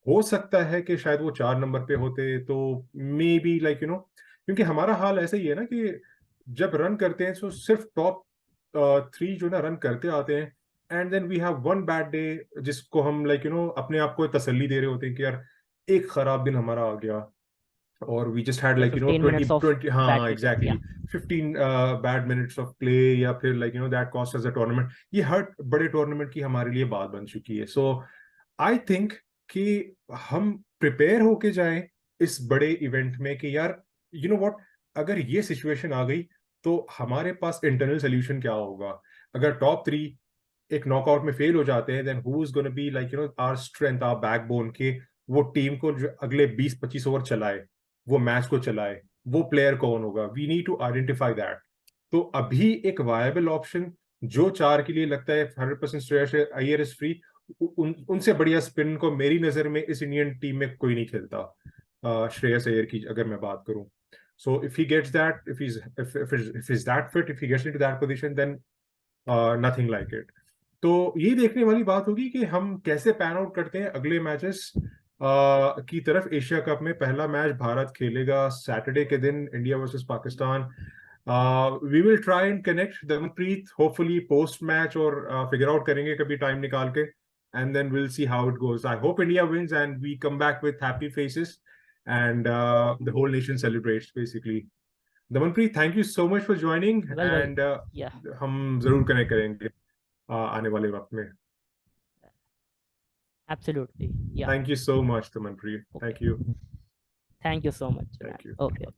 हो सकता है कि शायद वो 4 नंबर पे होते तो मे बी क्योंकि हमारा हाल ऐसा ही है ना, कि जब रन करते हैं तो सिर्फ टॉप 3 जो ना रन करते आते हैं, and then we have one bad day, जिसको हम अपने आप को तसल्ली दे रहे होते हैं कि यार एक खराब दिन हमारा आ गया, और we just had 20 15 minutes of 20, bad हाँ क्रिकेट एग्जैक्टली, या 15 बैड मिनट्स ऑफ प्ले, या फिर that cost us a tournament. ये हर बड़े टूर्नामेंट की हमारे लिए बात बन चुकी है। सो आई थिंक कि हम प्रिपेयर होके जाएं इस बड़े इवेंट में, कि यार व्हाट, अगर ये सिचुएशन आ गई तो हमारे पास इंटरनल सोल्यूशन क्या होगा। अगर टॉप 3 एक नॉकआउट में फेल हो जाते हैं, then who is gonna be our strength, our backbone, के वो टीम को जो अगले 20-25 ओवर चलाए, वो मैच को चलाए, वो प्लेयर कौन होगा। We need to identify that. तो अभी एक वायबल ऑप्शन जो 4 के लिए लगता है 100% श्रेयस अय्यर इज फ्री, उनसे बढ़िया स्पिन को मेरी नजर में इस इंडियन टीम में कोई नहीं खेलता श्रेयस अय्यर की अगर मैं बात करूं. So if he gets that, if is that fit, if he gets into that position, then nothing like it. तो ये देखने वाली बात होगी कि हम कैसे पैन आउट करते हैं अगले मैचेस की तरफ. एशिया कप में पहला मैच भारत खेलेगा सैटरडे के दिन, India versus Pakistan. We will try and connect Damanpreet hopefully post match, और फिगर आउट करेंगे कभी टाइम निकाल के, and then we'll see how it goes. I hope India wins and we come back with happy faces, and the whole nation celebrates basically. Damanpreet, thank you so much for joining. well And yeah, हम जरूर connect करेंगे आने वाले वक्त में. absolutely, yeah. Thank you so much, Damanpreet. Okay, Thank you. thank you so much, man. Thank you. Okay.